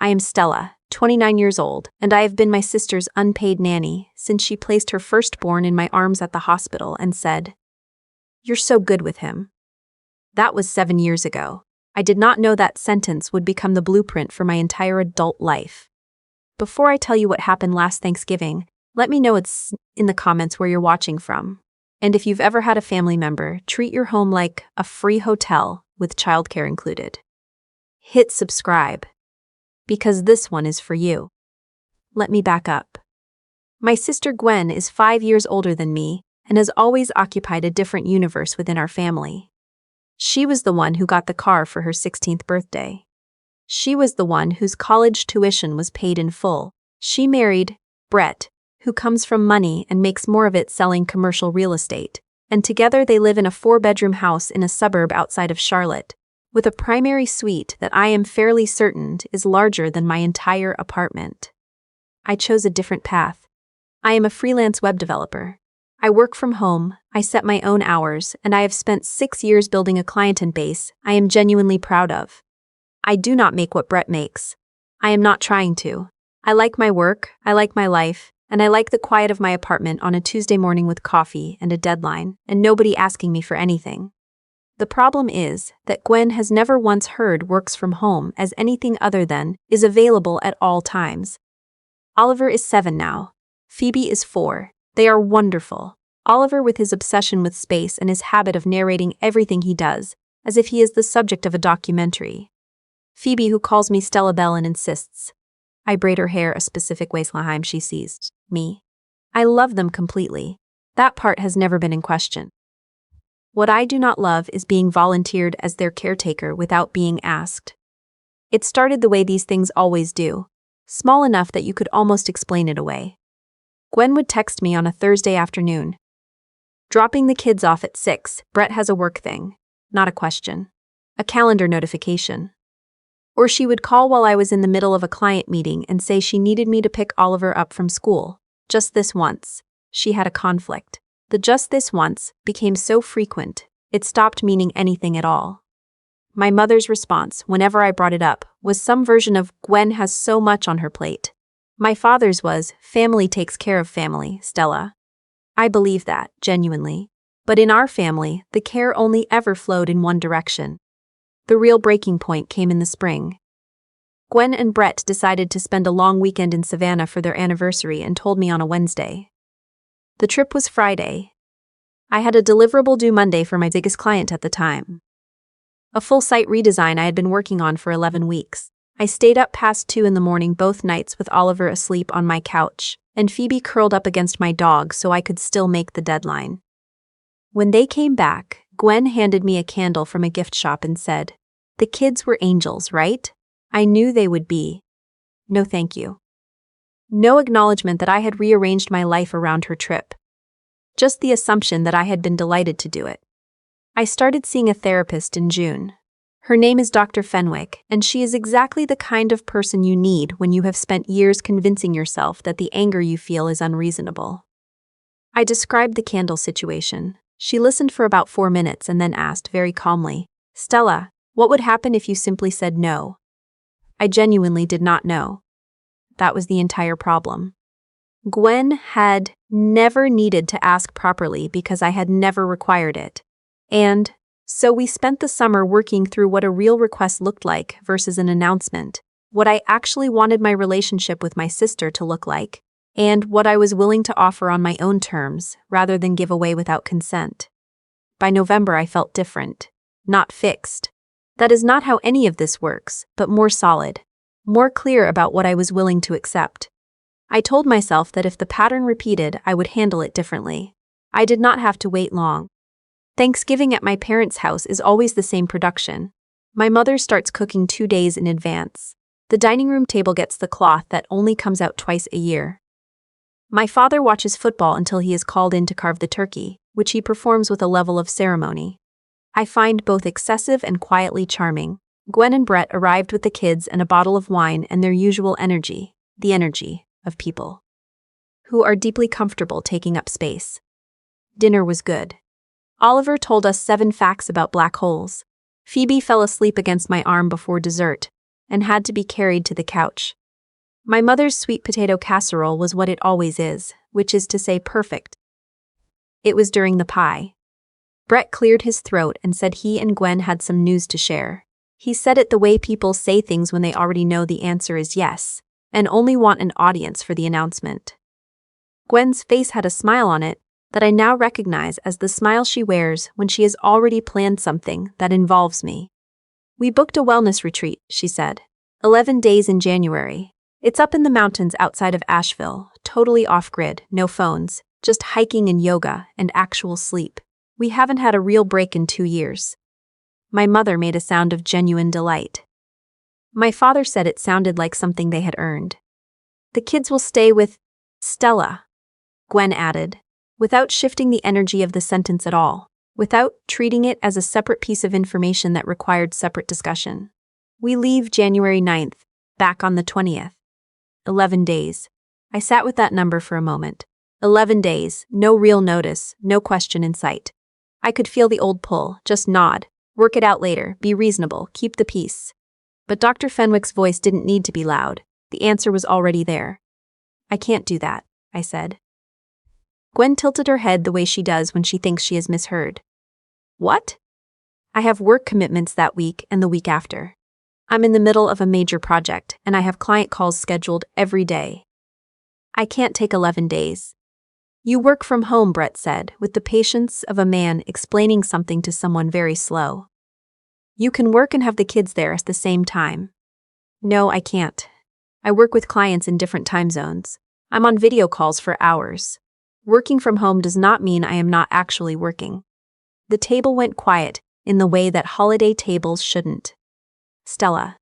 I am Stella, 29 years old, and I have been my sister's unpaid nanny since she placed her firstborn in my arms at the hospital and said, "You're so good with him." That was 7 years ago. I did not know that sentence would become the blueprint for my entire adult life. Before I tell you what happened last Thanksgiving, let me know it's in the comments where you're watching from. And if you've ever had a family member, treat your home like a free hotel with childcare included. Hit subscribe, because this one is for you. Let me back up. My sister Gwen is 5 years older than me and has always occupied a different universe within our family. She was the one who got the car for her 16th birthday. She was the one whose college tuition was paid in full. She married Brett, who comes from money and makes more of it selling commercial real estate, and together they live in a 4-bedroom house in a suburb outside of Charlotte, with a primary suite that I am fairly certain is larger than my entire apartment. I chose a different path. I am a freelance web developer. I work from home, I set my own hours, and I have spent 6 years building a client base I am genuinely proud of. I do not make what Brett makes. I am not trying to. I like my work, I like my life, and I like the quiet of my apartment on a Tuesday morning with coffee and a deadline, and nobody asking me for anything. The problem is that Gwen has never once heard works from home as anything other than is available at all times. Oliver is 7 now. Phoebe is 4. They are wonderful. Oliver with his obsession with space and his habit of narrating everything he does, as if he is the subject of a documentary. Phoebe, who calls me Stella Bell and insists I braid her hair a specific way time she sees me. I love them completely. That part has never been in question. What I do not love is being volunteered as their caretaker without being asked. It started the way these things always do, small enough that you could almost explain it away. Gwen would text me on a Thursday afternoon. Dropping the kids off at 6, Brett has a work thing. Not a question. A calendar notification. Or she would call while I was in the middle of a client meeting and say she needed me to pick Oliver up from school. Just this once. She had a conflict. The just this once became so frequent, it stopped meaning anything at all. My mother's response, whenever I brought it up, was some version of, "Gwen has so much on her plate." My father's was, "Family takes care of family, Stella." I believe that, genuinely. But in our family, the care only ever flowed in one direction. The real breaking point came in the spring. Gwen and Brett decided to spend a long weekend in Savannah for their anniversary and told me on a Wednesday. The trip was Friday. I had a deliverable due Monday for my biggest client at the time. A full site redesign I had been working on for 11 weeks. I stayed up past 2 in the morning both nights with Oliver asleep on my couch, and Phoebe curled up against my dog so I could still make the deadline. When they came back, Gwen handed me a candle from a gift shop and said, "The kids were angels, right? I knew they would be." No thank you. No acknowledgement that I had rearranged my life around her trip. Just the assumption that I had been delighted to do it. I started seeing a therapist in June. Her name is Dr. Fenwick, and she is exactly the kind of person you need when you have spent years convincing yourself that the anger you feel is unreasonable. I described the candle situation. She listened for about 4 minutes and then asked very calmly, "Stella, what would happen if you simply said no?" I genuinely did not know. That was the entire problem. Gwen had never needed to ask properly because I had never required it. And so we spent the summer working through what a real request looked like versus an announcement, what I actually wanted my relationship with my sister to look like, and what I was willing to offer on my own terms rather than give away without consent. By November, I felt different, not fixed. That is not how any of this works, but more solid, more clear about what I was willing to accept. I told myself that if the pattern repeated, I would handle it differently. I did not have to wait long. Thanksgiving at my parents' house is always the same production. My mother starts cooking 2 days in advance. The dining room table gets the cloth that only comes out twice a year. My father watches football until he is called in to carve the turkey, which he performs with a level of ceremony I find both excessive and quietly charming. Gwen and Brett arrived with the kids and a bottle of wine and their usual energy, the energy of people who are deeply comfortable taking up space. Dinner was good. Oliver told us 7 facts about black holes. Phoebe fell asleep against my arm before dessert. and had to be carried to the couch. My mother's sweet potato casserole was what it always is, which is to say perfect. It was during the pie. Brett cleared his throat and said he and Gwen had some news to share. He said it the way people say things when they already know the answer is yes, and only want an audience for the announcement. Gwen's face had a smile on it that I now recognize as the smile she wears when she has already planned something that involves me. We booked a wellness retreat, she said. 11 days in January. It's up in the mountains outside of Asheville, totally off-grid, no phones, just hiking and yoga and actual sleep. We haven't had a real break in 2 years. My mother made a sound of genuine delight. My father said it sounded like something they had earned. The kids will stay with Stella, Gwen added, without shifting the energy of the sentence at all, without treating it as a separate piece of information that required separate discussion. We leave January 9th, back on the 20th. 11 days. I sat with that number for a moment. 11 days, no real notice, no question in sight. I could feel the old pull, just nod, work it out later, be reasonable, keep the peace. But Dr. Fenwick's voice didn't need to be loud. The answer was already there. I can't do that, I said. Gwen tilted her head the way she does when she thinks she has misheard. What? I have work commitments that week and the week after. I'm in the middle of a major project, and I have client calls scheduled every day. I can't take 11 days. You work from home, Brett said, with the patience of a man explaining something to someone very slow. You can work and have the kids there at the same time. No, I can't. I work with clients in different time zones. I'm on video calls for hours. Working from home does not mean I am not actually working. The table went quiet in the way that holiday tables shouldn't. Stella.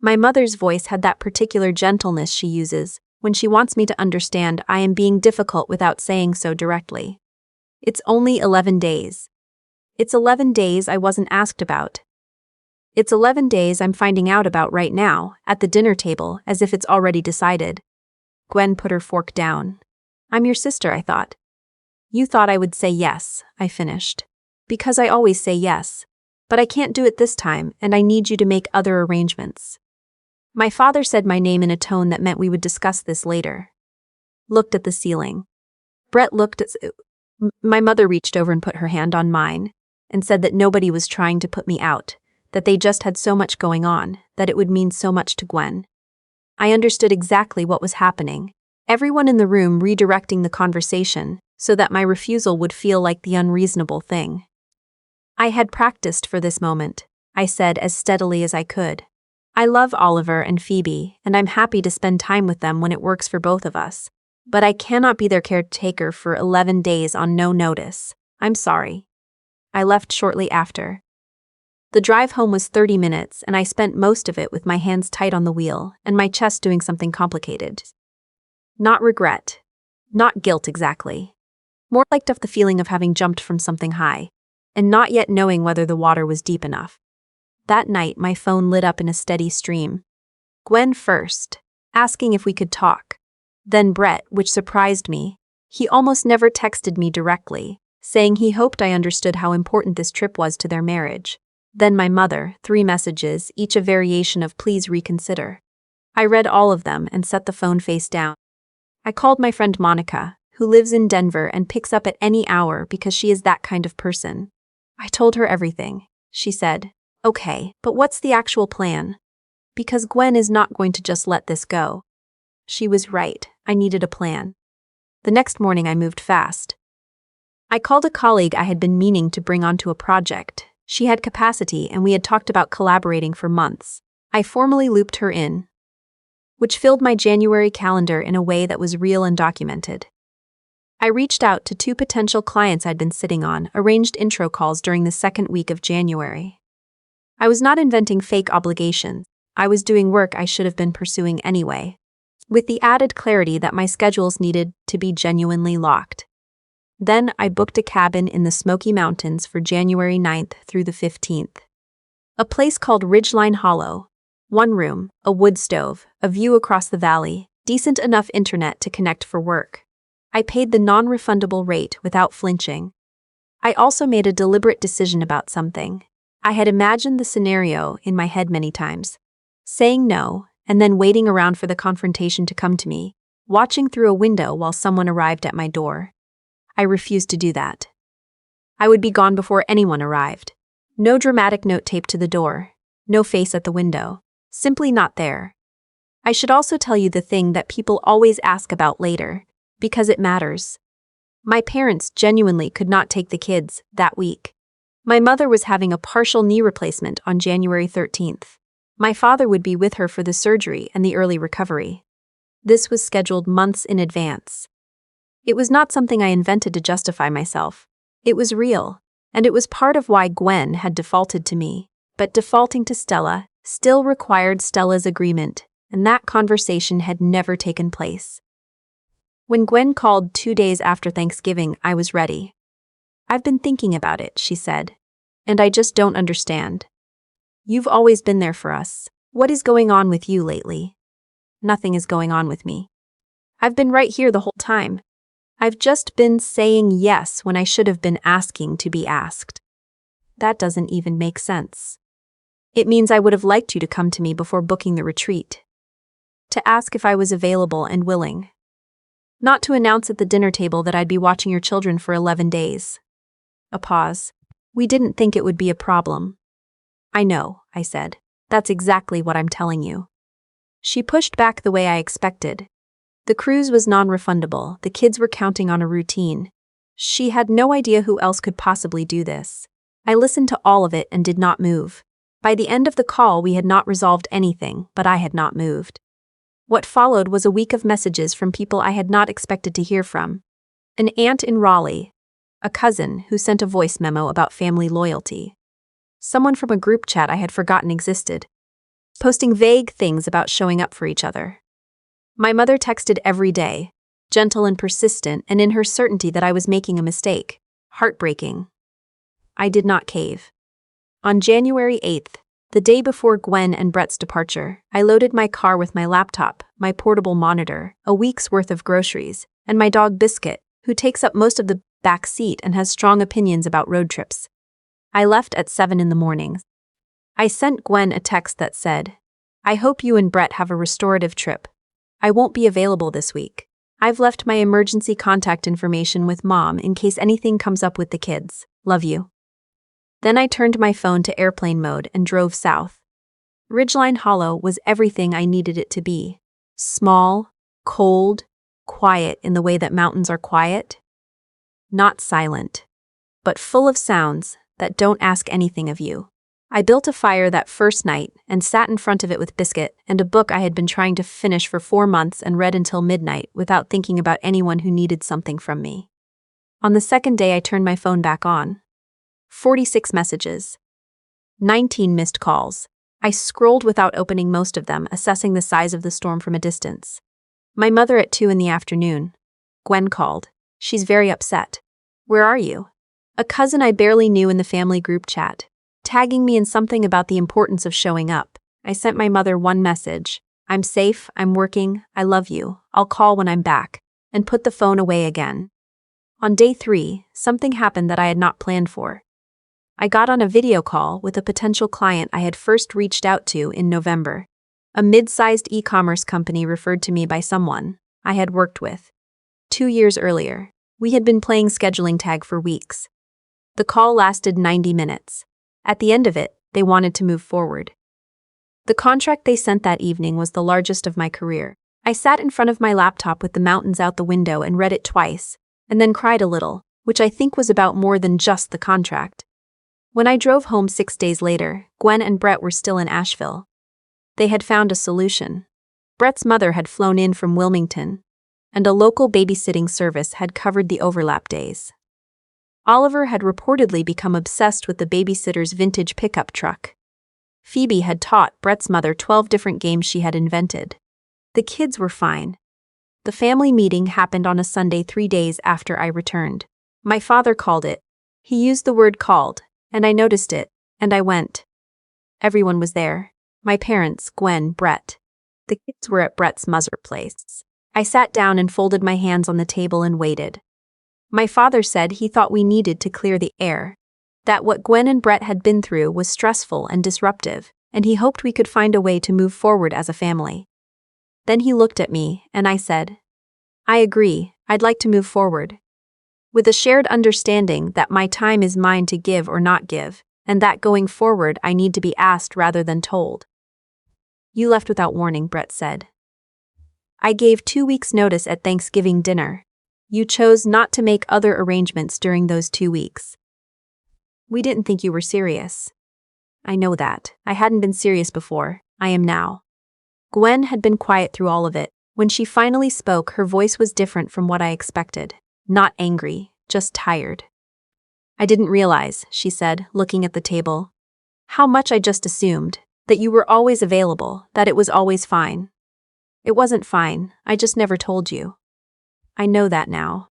My mother's voice had that particular gentleness she uses when she wants me to understand I am being difficult without saying so directly. It's only 11 days. It's 11 days I wasn't asked about. It's 11 days I'm finding out about right now, at the dinner table, as if it's already decided. Gwen put her fork down. I'm your sister, I thought. You thought I would say yes, I finished. Because I always say yes. But I can't do it this time, and I need you to make other arrangements. My father said my name in a tone that meant we would discuss this later. Looked at the ceiling. Brett looked at... My mother reached over and put her hand on mine, and said that nobody was trying to put me out, that they just had so much going on, that it would mean so much to Gwen. I understood exactly what was happening, everyone in the room redirecting the conversation so that my refusal would feel like the unreasonable thing. I had practiced for this moment, I said as steadily as I could. I love Oliver and Phoebe, and I'm happy to spend time with them when it works for both of us. But I cannot be their caretaker for 11 days on no notice. I'm sorry. I left shortly after. The drive home was 30 minutes, and I spent most of it with my hands tight on the wheel and my chest doing something complicated. Not regret. Not guilt exactly. More like the feeling of having jumped from something high, and not yet knowing whether the water was deep enough. That night, my phone lit up in a steady stream. Gwen first, asking if we could talk. Then Brett, which surprised me. He almost never texted me directly, saying he hoped I understood how important this trip was to their marriage. Then my mother, 3 messages, each a variation of please reconsider. I read all of them and set the phone face down. I called my friend Monica, who lives in Denver and picks up at any hour because she is that kind of person. I told her everything. She said, okay, but what's the actual plan? Because Gwen is not going to just let this go. She was right, I needed a plan. The next morning I moved fast. I called a colleague I had been meaning to bring onto a project. She had capacity and we had talked about collaborating for months. I formally looped her in, which filled my January calendar in a way that was real and documented. I reached out to 2 potential clients I'd been sitting on, arranged intro calls during the 2nd week of January. I was not inventing fake obligations. I was doing work I should have been pursuing anyway, with the added clarity that my schedules needed to be genuinely locked. Then I booked a cabin in the Smoky Mountains for January 9th through the 15th. A place called Ridgeline Hollow. 1 room, a wood stove, a view across the valley, decent enough internet to connect for work. I paid the non-refundable rate without flinching. I also made a deliberate decision about something. I had imagined the scenario in my head many times. saying no, and then waiting around for the confrontation to come to me, watching through a window while someone arrived at my door. I refused to do that. I would be gone before anyone arrived. No dramatic note taped to the door, no face at the window, simply not there. I should also tell you the thing that people always ask about later, because it matters. My parents genuinely could not take the kids that week. My mother was having a partial knee replacement on January 13th. My father would be with her for the surgery and the early recovery. This was scheduled months in advance. It was not something I invented to justify myself. It was real, and it was part of why Gwen had defaulted to me. But defaulting to Stella still required Stella's agreement, and that conversation had never taken place. When Gwen called 2 days after Thanksgiving, I was ready. "I've been thinking about it," she said, "and I just don't understand. You've always been there for us. What is going on with you lately?" "Nothing is going on with me. I've been right here the whole time. I've just been saying yes when I should have been asking to be asked." That doesn't even make sense. It means I would have liked you to come to me before booking the retreat. To ask if I was available and willing. Not to announce at the dinner table that I'd be watching your children for 11 days. A pause. "We didn't think it would be a problem." "I know," I said. "That's exactly what I'm telling you." She pushed back the way I expected. The cruise was non-refundable. The kids were counting on a routine. She had no idea who else could possibly do this. I listened to all of it and did not move. By the end of the call, we had not resolved anything, but I had not moved. What followed was a week of messages from people I had not expected to hear from. An aunt in Raleigh, a cousin who sent a voice memo about family loyalty, someone from a group chat I had forgotten existed, posting vague things about showing up for each other. My mother texted every day, gentle and persistent, and in her certainty that I was making a mistake. Heartbreaking. I did not cave. On January 8th, the day before Gwen and Brett's departure, I loaded my car with my laptop, my portable monitor, a week's worth of groceries, and my dog Biscuit, who takes up most of the back seat and has strong opinions about road trips. I left at 7 in the morning. I sent Gwen a text that said, "I hope you and Brett have a restorative trip. I won't be available this week. I've left my emergency contact information with Mom in case anything comes up with the kids. Love you." Then I turned my phone to airplane mode and drove south. Ridgeline Hollow was everything I needed it to be. Small, cold, quiet in the way that mountains are quiet. Not silent, but full of sounds that don't ask anything of you. I built a fire that first night and sat in front of it with Biscuit and a book I had been trying to finish for 4 months and read until midnight without thinking about anyone who needed something from me. On the second day, I turned my phone back on. 46 messages. 19 missed calls. I scrolled without opening most of them, assessing the size of the storm from a distance. My mother at 2 in the afternoon. Gwen called. "She's very upset." "Where are you?" A cousin I barely knew in the family group chat, tagging me in something about the importance of showing up. I sent my mother one message. "I'm safe, I'm working, I love you, I'll call when I'm back," and put the phone away again. On day 3, something happened that I had not planned for. I got on a video call with a potential client I had first reached out to in November. A mid-sized e-commerce company referred to me by someone I had worked with 2 years earlier. We had been playing scheduling tag for weeks. The call lasted 90 minutes. At the end of it, they wanted to move forward. The contract they sent that evening was the largest of my career. I sat in front of my laptop with the mountains out the window and read it twice, and then cried a little, which I think was about more than just the contract. When I drove home 6 days later, Gwen and Brett were still in Asheville. They had found a solution. Brett's mother had flown in from Wilmington, and a local babysitting service had covered the overlap days. Oliver had reportedly become obsessed with the babysitter's vintage pickup truck. Phoebe had taught Brett's mother 12 different games she had invented. The kids were fine. The family meeting happened on a Sunday 3 days after I returned. My father called it. He used the word called, and I noticed it, and I went. Everyone was there. My parents, Gwen, Brett. The kids were at Brett's mother's place. I sat down and folded my hands on the table and waited. My father said he thought we needed to clear the air, that what Gwen and Brett had been through was stressful and disruptive, and he hoped we could find a way to move forward as a family. Then he looked at me, and I said, I agree, I'd like to move forward. With a shared understanding that my time is mine to give or not give, and that going forward I need to be asked rather than told. You left without warning, Brett said. I gave 2 weeks' notice at Thanksgiving dinner. You chose not to make other arrangements during those 2 weeks. We didn't think you were serious. I know that. I hadn't been serious before. I am now. Gwen had been quiet through all of it. When she finally spoke, her voice was different from what I expected. Not angry, just tired. I didn't realize, she said, looking at the table, how much I just assumed, that you were always available, that it was always fine. It wasn't fine, I just never told you. I know that now.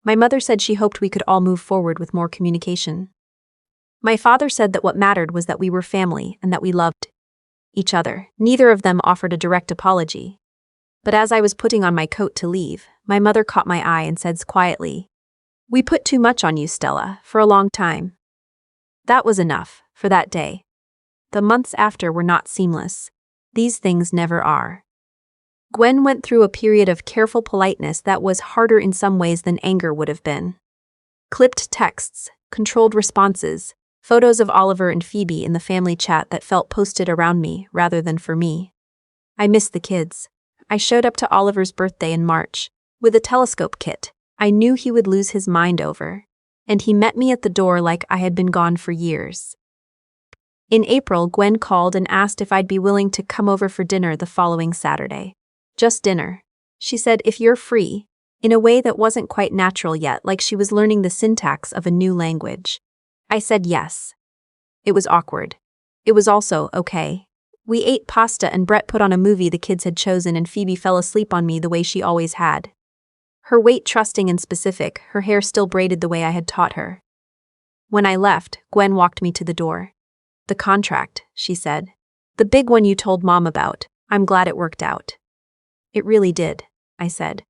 My mother said she hoped we could all move forward with more communication. My father said that what mattered was that we were family and that we loved each other. Neither of them offered a direct apology. But as I was putting on my coat to leave, my mother caught my eye and said quietly, We put too much on you, Stella, for a long time. That was enough, for that day. The months after were not seamless. These things never are. Gwen went through a period of careful politeness that was harder in some ways than anger would have been. Clipped texts, controlled responses, photos of Oliver and Phoebe in the family chat that felt posted around me rather than for me. I missed the kids. I showed up to Oliver's birthday in March with a telescope kit I knew he would lose his mind over, and he met me at the door like I had been gone for years. In April, Gwen called and asked if I'd be willing to come over for dinner the following Saturday. Just dinner. She said, if you're free, in a way that wasn't quite natural yet, like she was learning the syntax of a new language. I said yes. It was awkward. It was also okay. We ate pasta and Brett put on a movie the kids had chosen and Phoebe fell asleep on me the way she always had. Her weight trusting and specific, her hair still braided the way I had taught her. When I left, Gwen walked me to the door. The contract, she said. The big one you told Mom about. I'm glad it worked out. It really did, I said.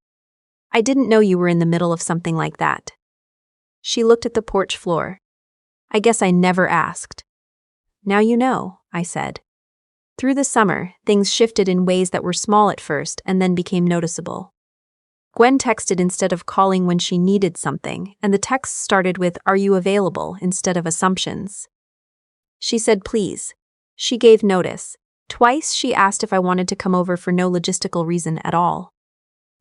I didn't know you were in the middle of something like that. She looked at the porch floor. I guess I never asked. Now you know, I said. Through the summer, things shifted in ways that were small at first and then became noticeable. Gwen texted instead of calling when she needed something, and the texts started with, "Are you available?" instead of assumptions. She said please. She gave notice. Twice she asked if I wanted to come over for no logistical reason at all.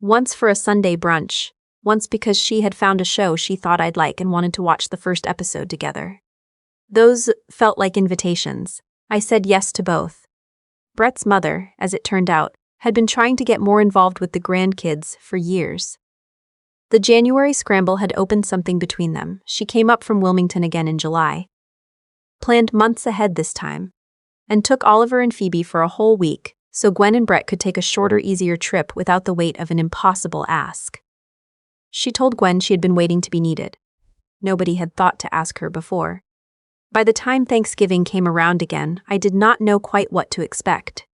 Once for a Sunday brunch, once because she had found a show she thought I'd like and wanted to watch the first episode together. Those felt like invitations. I said yes to both. Brett's mother, as it turned out, had been trying to get more involved with the grandkids for years. The January scramble had opened something between them. She came up from Wilmington again in July. Planned months ahead this time. And took Oliver and Phoebe for a whole week, so Gwen and Brett could take a shorter, easier trip without the weight of an impossible ask. She told Gwen she had been waiting to be needed. Nobody had thought to ask her before. By the time Thanksgiving came around again, I did not know quite what to expect.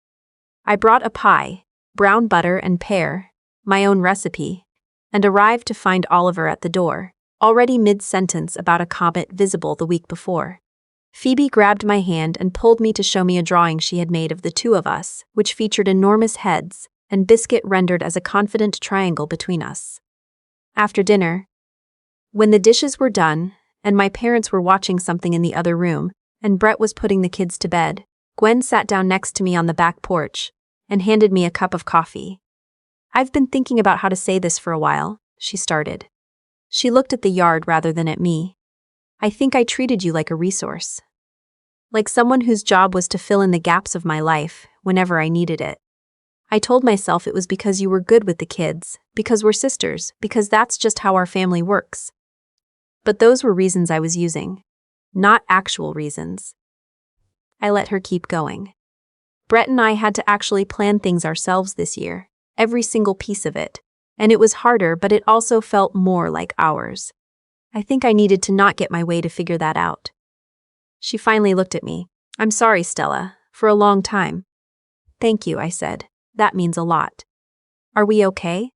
I brought a pie, brown butter and pear, my own recipe, and arrived to find Oliver at the door, already mid-sentence about a comet visible the week before. Phoebe grabbed my hand and pulled me to show me a drawing she had made of the two of us, which featured enormous heads, and biscuit rendered as a confident triangle between us. After dinner, when the dishes were done, and my parents were watching something in the other room, and Brett was putting the kids to bed, Gwen sat down next to me on the back porch and handed me a cup of coffee. I've been thinking about how to say this for a while, she started. She looked at the yard rather than at me. I think I treated you like a resource. Like someone whose job was to fill in the gaps of my life whenever I needed it. I told myself it was because you were good with the kids, because we're sisters, because that's just how our family works. But those were reasons I was using, not actual reasons. I let her keep going. Brett and I had to actually plan things ourselves this year, every single piece of it, and it was harder, but it also felt more like ours. I think I needed to not get my way to figure that out. She finally looked at me. I'm sorry, Stella, for a long time. Thank you, I said. That means a lot. Are we okay?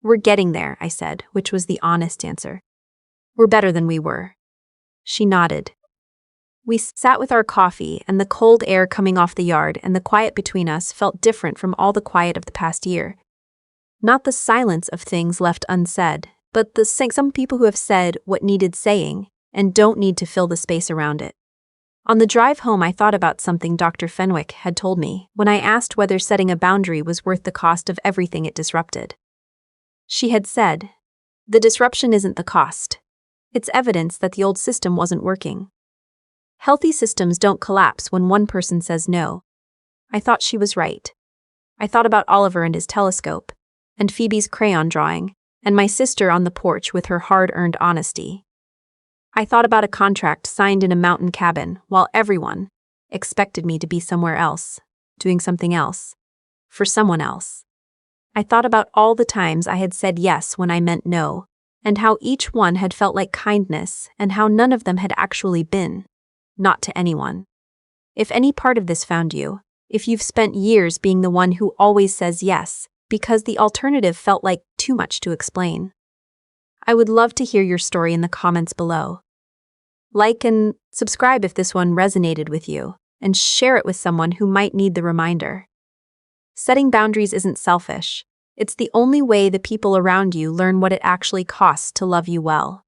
We're getting there, I said, which was the honest answer. We're better than we were. She nodded. We sat with our coffee, and the cold air coming off the yard and the quiet between us felt different from all the quiet of the past year. Not the silence of things left unsaid, but some people who have said what needed saying and don't need to fill the space around it. On the drive home, I thought about something Dr. Fenwick had told me when I asked whether setting a boundary was worth the cost of everything it disrupted. She had said, "The disruption isn't the cost. It's evidence that the old system wasn't working." Healthy systems don't collapse when one person says no. I thought she was right. I thought about Oliver and his telescope, and Phoebe's crayon drawing, and my sister on the porch with her hard-earned honesty. I thought about a contract signed in a mountain cabin while everyone expected me to be somewhere else, doing something else, for someone else. I thought about all the times I had said yes when I meant no, and how each one had felt like kindness and how none of them had actually been, not to anyone. If any part of this found you, if you've spent years being the one who always says yes, because the alternative felt like too much to explain, I would love to hear your story in the comments below. Like and subscribe if this one resonated with you, and share it with someone who might need the reminder. Setting boundaries isn't selfish. It's the only way the people around you learn what it actually costs to love you well.